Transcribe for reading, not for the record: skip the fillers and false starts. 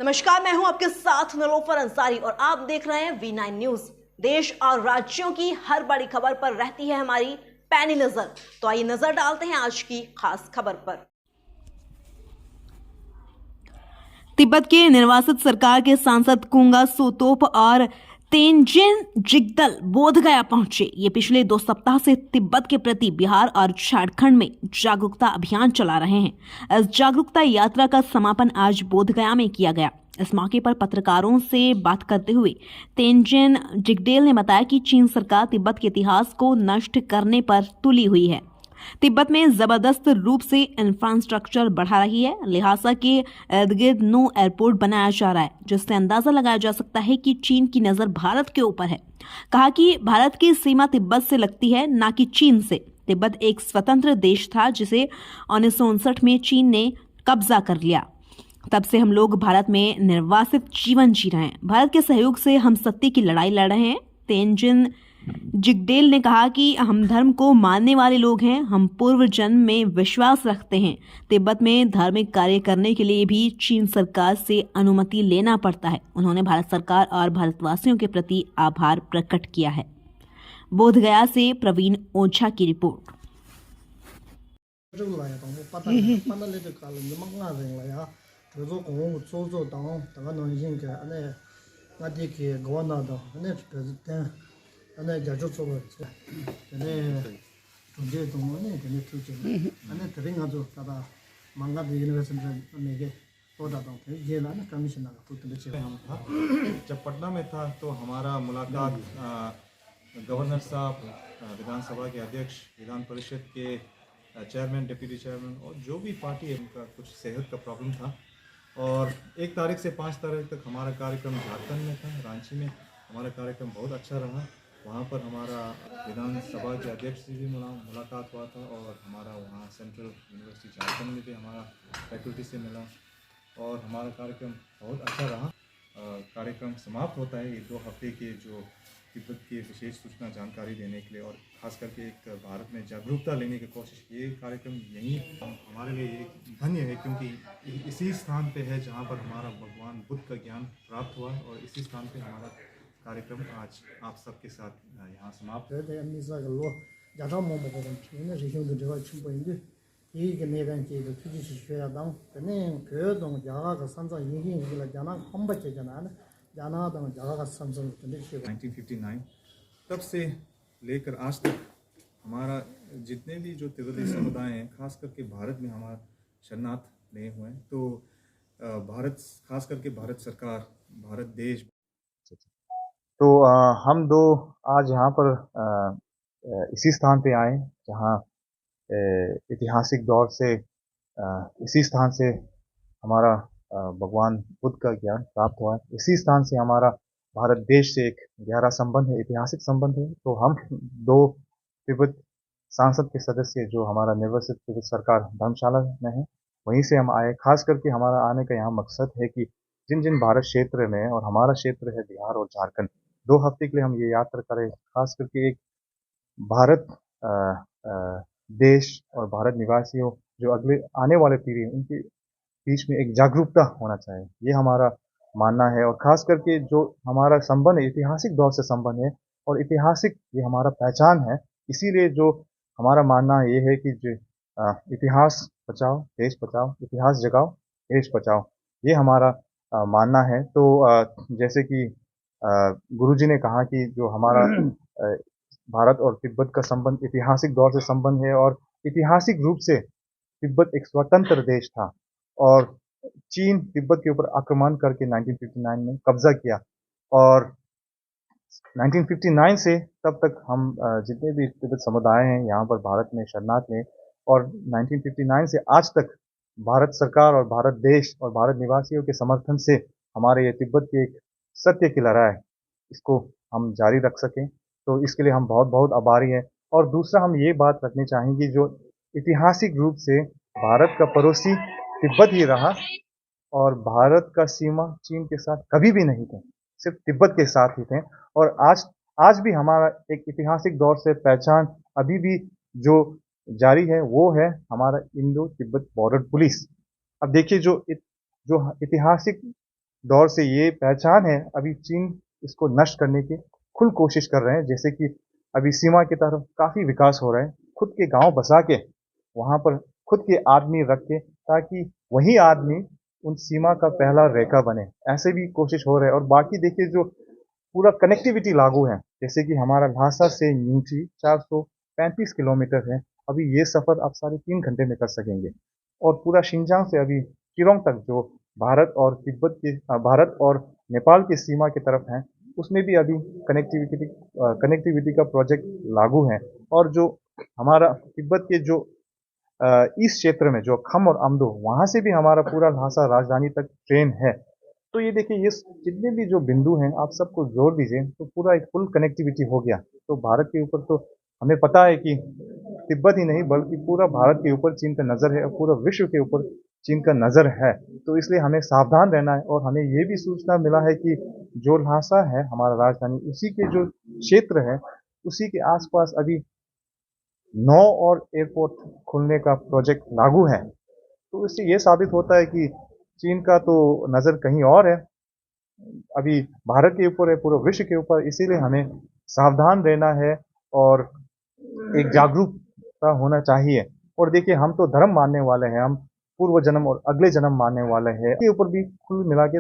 नमस्कार, मैं हूं आपके साथ निलोफर अंसारी और आप देख रहे हैं V9 न्यूज। देश और राज्यों की हर बड़ी खबर पर रहती है हमारी पैनी नजर। तो आइए नजर डालते हैं आज की खास खबर पर। तिब्बत के निर्वासित सरकार के सांसद कुंगा सोतोप और तेंजिन जिग्दल बोधगया पहुंचे। ये पिछले 2 सप्ताह से तिब्बत के प्रति बिहार और झारखंड में जागरूकता अभियान चला रहे हैं। इस जागरूकता यात्रा का समापन आज बोधगया में किया गया। इस मौके पर पत्रकारों से बात करते हुए तेंजिन जिग्देल ने बताया कि चीन सरकार तिब्बत के इतिहास को नष्ट करने पर तुली हुई है। तिब्बत में जबरदस्त रूप से इंफ्रास्ट्रक्चर बढ़ा रही है। लिहाजा के इर्द गिर्द नो एयरपोर्ट बनाया जा रहा है, जिससे अंदाजा लगाया जा सकता है कि चीन की नजर भारत के ऊपर है। कहा कि भारत की सीमा तिब्बत से लगती है, न कि चीन से। तिब्बत एक स्वतंत्र देश था जिसे 1959 में चीन ने कब्जा कर लिया। तब से हम लोग भारत में निर्वासित जीवन जी रहे हैं। भारत के सहयोग से हम सत्य की लड़ाई लड़ रहे हैं। तेंजिन जिग्देल ने कहा कि हम धर्म को मानने वाले लोग हैं। हम पूर्व जन्म में विश्वास रखते हैं। तिब्बत में धार्मिक कार्य करने के लिए भी चीन सरकार से अनुमति लेना पड़ता है। उन्होंने भारत सरकार और भारतवासियों के प्रति आभार प्रकट किया है। बोधगया से प्रवीण ओझा की रिपोर्ट। 안에 자주做了 전에 중재 동원에 전에 투지 안에 들어가서 따라 망가도 यूनिवर्सिटी में के पौधा तो ये ना कमिश्नर का पुत्र बच्चे हम था जब पटना में था तो हमारा मुलाकात गवर्नर साहब, विधानसभा के अध्यक्ष, विधान परिषद के चेयरमैन, डिप्टी चेयरमैन और जो भी पार्टी है उनका कुछ सेहत का प्रॉब्लम था। और 1 तारीख से 5 तारीख तक हमारा कार्यक्रम झारखंड में था, रांची में। हमारा कार्यक्रम बहुत अच्छा रहा। वहाँ पर हमारा विधानसभा के अध्यक्ष से भी मुलाकात हुआ था और हमारा वहाँ सेंट्रल यूनिवर्सिटी झारखंड में भी हमारा फैकल्टी से मिला और हमारा कार्यक्रम बहुत अच्छा रहा। कार्यक्रम समाप्त होता है ये 2 हफ्ते के जो तिब्बत की विशेष सूचना जानकारी देने के लिए और ख़ास करके एक भारत में जागरूकता लेने की कोशिश। ये कार्यक्रम यही हमारे लिए एक धन्य है क्योंकि इसी स्थान पे है जहाँ पर हमारा भगवान बुद्ध का ज्ञान प्राप्त हुआ और इसी स्थान पे हमारा कार्यक्रम आज आप सबके साथ यहाँ समाप्त है। तब से लेकर आज तक हमारा जितने भी जो तिब्बती समुदाय हैं, खास करके भारत में हमारा शरणार्थ नहीं हुए हैं, तो भारत खास करके भारत सरकार, भारत देश। तो हम 2 आज यहाँ पर इसी स्थान पे आए जहाँ ऐतिहासिक दौर से इसी स्थान से हमारा भगवान बुद्ध का ज्ञान प्राप्त हुआ है। इसी स्थान से हमारा भारत देश से एक गहरा संबंध है, ऐतिहासिक संबंध है। तो हम 2 तिब्बत सांसद के सदस्य जो हमारा निर्वासित तिब्बत सरकार धर्मशाला में है, वहीं से हम आए। खास करके हमारा आने का यहाँ मकसद है कि जिन जिन भारत क्षेत्र में और हमारा क्षेत्र है बिहार और झारखंड, 2 हफ्ते के लिए हम ये यात्रा करें। खास करके एक भारत देश और भारत निवासियों जो अगले आने वाले पीढ़ी उनके बीच में एक जागरूकता होना चाहिए, ये हमारा मानना है। और खास करके जो हमारा संबंध है ऐतिहासिक दौर से संबंध है और ऐतिहासिक ये हमारा पहचान है। इसीलिए जो हमारा मानना ये है कि जो इतिहास बचाओ देश बचाओ, इतिहास जगाओ देश बचाओ, ये हमारा मानना है। तो जैसे कि गुरुजी ने कहा कि जो हमारा भारत और तिब्बत का संबंध ऐतिहासिक दौर से संबंध है और ऐतिहासिक रूप से तिब्बत एक स्वतंत्र देश था और चीन तिब्बत के ऊपर आक्रमण करके 1959 में कब्जा किया और 1959 से तब तक हम जितने भी तिब्बत समुदाय हैं यहाँ पर भारत में शरणार्थ में, और 1959 से आज तक भारत सरकार और भारत देश और भारत निवासियों के समर्थन से हमारे ये तिब्बत की एक सत्य की लड़ाई इसको हम जारी रख सकें। तो इसके लिए हम बहुत बहुत आभारी हैं। और दूसरा हम ये बात रखनी चाहेंगे जो ऐतिहासिक रूप से भारत का पड़ोसी तिब्बत ही रहा और भारत का सीमा चीन के साथ कभी भी नहीं थे, सिर्फ तिब्बत के साथ ही थे। और आज भी हमारा एक ऐतिहासिक दौर से पहचान अभी भी जो जारी है वो है हमारा इंडो तिब्बत बॉर्डर पुलिस। अब देखिए जो ऐतिहासिक दौर से ये पहचान है, अभी चीन इसको नष्ट करने की खुद कोशिश कर रहे हैं। जैसे कि अभी सीमा की तरफ काफ़ी विकास हो रहा है, खुद के गांव बसा के वहाँ पर खुद के आदमी रख के, ताकि वही आदमी उन सीमा का पहला रेखा बने, ऐसे भी कोशिश हो रहा है। और बाकी देखिए जो पूरा कनेक्टिविटी लागू है, जैसे कि हमारा ल्हासा से न्यूची 435 किलोमीटर है, अभी ये सफ़र आप 3.5 घंटे में कर सकेंगे। और पूरा शिनजांग से अभी किरोंग तक जो भारत और नेपाल की सीमा की तरफ है, उसमें भी अभी कनेक्टिविटी का प्रोजेक्ट लागू है। और जो हमारा तिब्बत के जो ईस्ट क्षेत्र में जो खम और अमदो, वहाँ से भी हमारा पूरा ल्हासा राजधानी तक ट्रेन है। तो ये देखिए, ये जितने भी जो बिंदु हैं आप सबको जोड़ दीजिए तो पूरा एक फुल कनेक्टिविटी हो गया। तो भारत के ऊपर तो हमें पता है कि तिब्बत ही नहीं बल्कि पूरा भारत के ऊपर चीन का नज़र है और पूरा विश्व के ऊपर चीन का नज़र है। तो इसलिए हमें सावधान रहना है। और हमें ये भी सूचना मिला है कि जो ल्हासा है हमारा राजधानी, उसी के जो क्षेत्र है, उसी के आसपास अभी 9 और एयरपोर्ट खुलने का प्रोजेक्ट लागू है। तो इससे ये साबित होता है कि चीन का तो नज़र कहीं और है, अभी भारत के ऊपर है, पूरे विश्व के ऊपर। इसीलिए हमें सावधान रहना है और एक जागरूकता होना चाहिए। और देखिए, हम तो धर्म मानने वाले हैं, हम पूर्व जन्म और अगले जन्म मानने वाले हैं, के ऊपर भी कुल मिला के